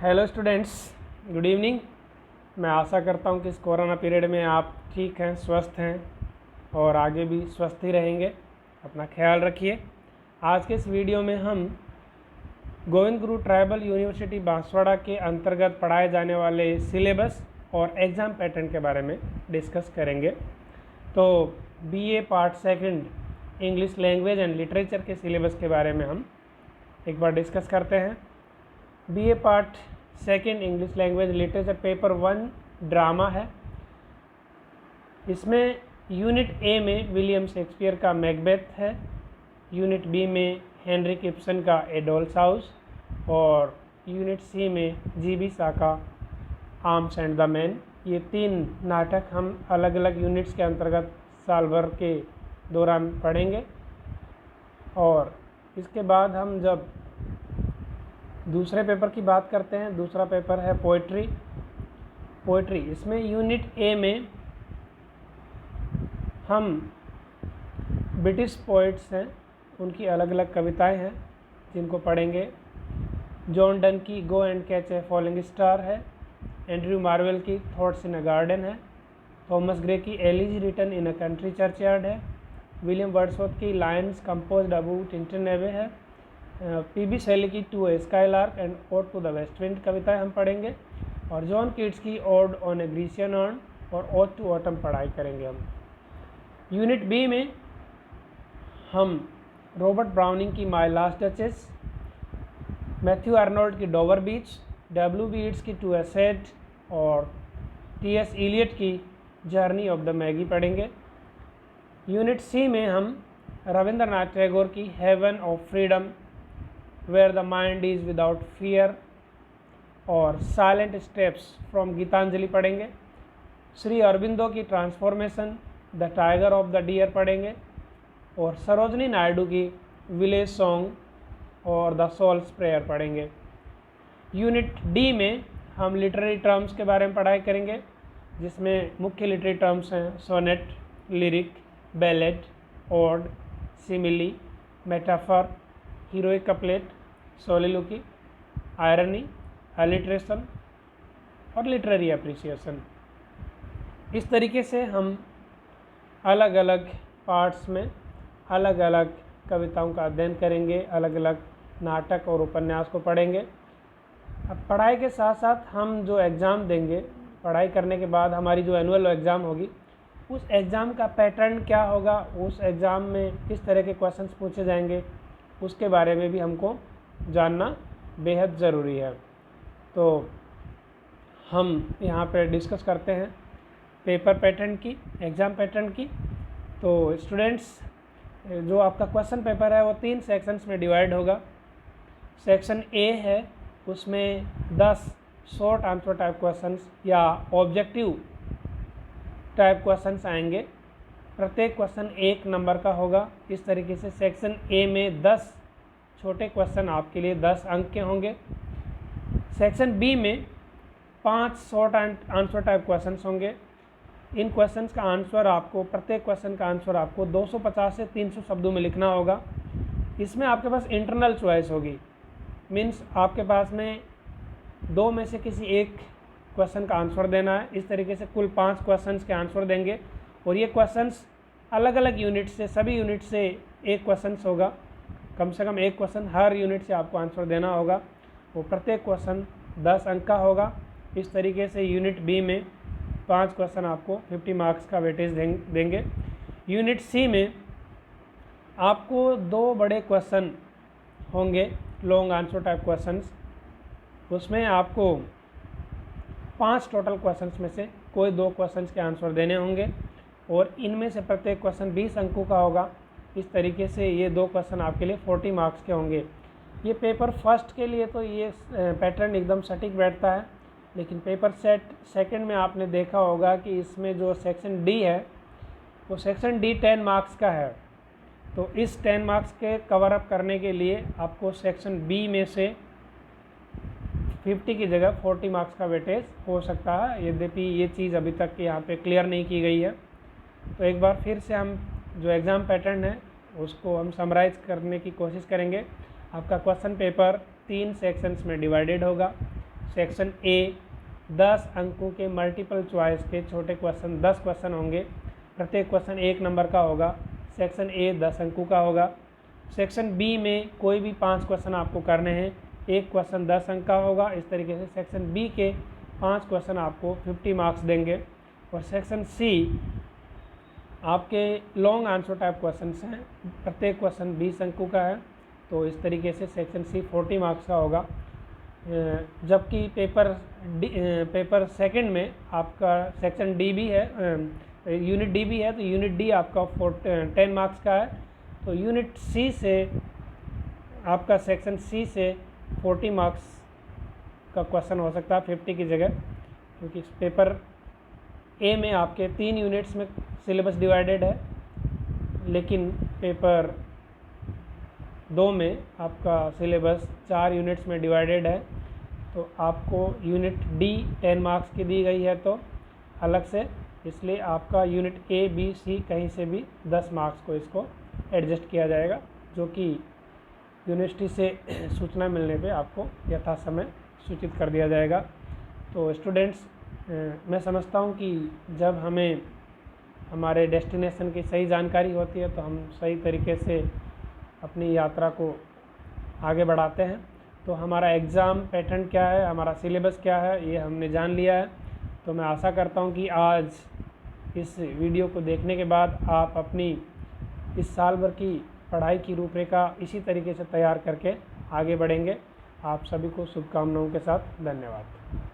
Hello students, good evening. मैं आशा करता हूं कि इस कोरोना पीरियड में आप ठीक हैं, स्वस्थ हैं और आगे भी स्वस्थ ही रहेंगे। अपना ख्याल रखिए। आज के इस वीडियो में हम गोविंद गुरु ट्राइबल यूनिवर्सिटी बांसवाड़ा के अंतर्गत पढ़ाए जाने वाले सिलेबस और एग्ज़ाम पैटर्न के बारे में डिस्कस करेंगे। तो BA part second English language and literature के सिलेबस के बारे में हम एक बार डिस्कस करते हैं। BA part second English language literature paper 1 drama है। इसमें यूनिट ए में विलियम शेक्सपियर का मैकबेथ है, यूनिट बी में हेनरिक इब्सन का ए डॉल्स हाउस और यूनिट सी में जीबी सा का आर्म्स एंड द मैन। ये 3 नाटक हम अलग अलग यूनिट्स के अंतर्गत साल भर के दौरान पढ़ेंगे। और इसके बाद हम जब दूसरे पेपर की बात करते हैं, दूसरा पेपर है पोइट्री। इसमें यूनिट ए में हम ब्रिटिश पोइट्स हैं, उनकी अलग अलग कविताएं हैं जिनको पढ़ेंगे। जॉन डन की go and catch a falling star है, एंड्रयू मार्वेल की थॉट्स इन अ गार्डन है, थॉमस ग्रे की elegy written in a country churchyard है, विलियम वर्ड्सवर्थ की lines composed about Tintern Abbey है, पीबी शैली की to a skylark and ode to the west wind कविताएं हम पढ़ेंगे। और जॉन कीट्स की ode on a Grecian urn और ओड टू ऑटम पढ़ाई करेंगे हम। यूनिट बी में हम रॉबर्ट ब्राउनिंग की my last duchess, Matthew Arnold की Dover beach, W B Yeats की टू ए सेड और टी.एस. इलियट की जर्नी ऑफ द मैगी पढ़ेंगे। यूनिट सी में हम रविंद्रनाथ टैगोर की heaven of freedom, where the mind is without fear और साइलेंट स्टेप्स फ्रॉम गीतांजलि पढ़ेंगे। श्री अरबिंदो की transformation, the tiger of the deer पढ़ेंगे। और सरोजनी नायडू की विलेज सॉन्ग और द सोल्स प्रेयर पढ़ेंगे। यूनिट डी में हम लिटरेरी टर्म्स के बारे में पढ़ाई करेंगे, जिसमें मुख्य लिटरेरी टर्म्स हैं sonnet, lyric, ballad, ode, simile, metaphor, heroic couplet, soliloquy, irony, alliteration और लिटरेरी एप्रिसिएशन। इस तरीके से हम अलग अलग पार्ट्स में अलग अलग कविताओं का अध्ययन करेंगे, अलग अलग नाटक और उपन्यास को पढ़ेंगे। अब पढ़ाई के साथ साथ हम जो एग्ज़ाम देंगे, पढ़ाई करने के बाद हमारी जो एनुअल एग्ज़ाम होगी, उस एग्ज़ाम का पैटर्न क्या होगा, उस एग्ज़ाम में किस तरह के क्वेश्चंस पूछे जाएंगे, उसके बारे में भी हमको जानना बेहद ज़रूरी है। तो हम यहाँ पे डिस्कस करते हैं पेपर पैटर्न की, एग्ज़ाम पैटर्न की। तो स्टूडेंट्स, जो आपका क्वेश्चन पेपर है वो 3 सेक्शंस में डिवाइड होगा। सेक्शन ए है, उसमें 10 शॉर्ट आंसर टाइप क्वेश्चंस या ऑब्जेक्टिव टाइप क्वेश्चंस आएंगे। प्रत्येक क्वेश्चन 1 नंबर का होगा। इस तरीके से सेक्शन ए में 10 छोटे क्वेश्चन आपके लिए 10 अंक के होंगे। सेक्शन बी में 5 शॉर्ट आंसर टाइप क्वेश्चंस होंगे। इन क्वेश्चंस का आंसर आपको, प्रत्येक क्वेश्चन का आंसर आपको 250 से 300 शब्दों में लिखना होगा। इसमें आपके पास इंटरनल चॉइस होगी, मीन्स आपके पास में 2 में से किसी एक क्वेश्चन का आंसर देना है। इस तरीके से कुल 5 क्वेश्चंस के आंसर देंगे और ये क्वेश्चंस अलग अलग यूनिट से, सभी यूनिट से एक क्वेश्चन होगा। कम से कम एक क्वेश्चन हर यूनिट से आपको आंसर देना होगा। वो प्रत्येक क्वेश्चन 10 अंक का होगा। इस तरीके से यूनिट बी में 5 क्वेश्चन आपको 50 मार्क्स का वेटेज देंगे। यूनिट सी में आपको 2 बड़े क्वेश्चन होंगे, लॉन्ग आंसर टाइप क्वेश्चंस। उसमें आपको 5 टोटल क्वेश्चंस में से कोई 2 क्वेश्चंस के आंसर देने होंगे और इनमें से प्रत्येक क्वेश्चन 20 अंकों का होगा। इस तरीके से ये 2 क्वेश्चन आपके लिए 40 मार्क्स के होंगे। ये पेपर फर्स्ट के लिए तो ये पैटर्न एकदम सटीक बैठता है, लेकिन पेपर सेकंड में आपने देखा होगा कि इसमें जो सेक्शन डी है, वो सेक्शन डी 10 मार्क्स का है। तो इस 10 मार्क्स के कवर अप करने के लिए आपको सेक्शन बी में से 50 की जगह 40 मार्क्स का वेटेज हो सकता है, यद्यपि ये चीज़ अभी तक यहाँ पे क्लियर नहीं की गई है। तो एक बार फिर से हम जो एग्ज़ाम पैटर्न है उसको हम समराइज़ करने की कोशिश करेंगे। आपका क्वेश्चन पेपर 3 सेक्शंस में डिवाइडेड होगा। सेक्शन ए 10 अंकों के मल्टीपल चॉइस के छोटे क्वेश्चन 10 क्वेश्चन होंगे, प्रत्येक क्वेश्चन 1 नंबर का होगा। सेक्शन ए 10 अंकों का होगा। सेक्शन बी में कोई भी 5 क्वेश्चन आपको करने हैं, एक क्वेश्चन 10 अंक का होगा। इस तरीके से सेक्शन बी के 5 क्वेश्चन आपको 50 मार्क्स देंगे। और सेक्शन सी आपके लॉन्ग आंसर टाइप क्वेश्चंस हैं, प्रत्येक क्वेश्चन 20 अंकों का है। तो इस तरीके से सेक्शन सी 40 मार्क्स का होगा। जबकि पेपर सेकंड में आपका सेक्शन डी भी है, यूनिट डी भी है, तो यूनिट डी आपका 10 मार्क्स का है। तो यूनिट सी से आपका सेक्शन सी से 40 मार्क्स का क्वेश्चन हो सकता है 50 की जगह, क्योंकि पेपर ए में आपके 3 यूनिट्स में सिलेबस डिवाइडेड है, लेकिन पेपर 2 में आपका सिलेबस 4 यूनिट्स में डिवाइडेड है। तो आपको यूनिट डी 10 मार्क्स की दी गई है तो अलग से, इसलिए आपका यूनिट ए बी सी कहीं से भी 10 मार्क्स को इसको एडजस्ट किया जाएगा, जो कि यूनिवर्सिटी से सूचना मिलने पे आपको यथा समय सूचित कर दिया जाएगा। तो स्टूडेंट्स, मैं समझता हूँ कि जब हमें हमारे डेस्टिनेशन की सही जानकारी होती है तो हम सही तरीके से अपनी यात्रा को आगे बढ़ाते हैं। तो हमारा एग्ज़ाम पैटर्न क्या है, हमारा सिलेबस क्या है, ये हमने जान लिया है। तो मैं आशा करता हूँ कि आज इस वीडियो को देखने के बाद आप अपनी इस साल भर की पढ़ाई की रूपरेखा इसी तरीके से तैयार करके आगे बढ़ेंगे। आप सभी को शुभकामनाओं के साथ धन्यवाद।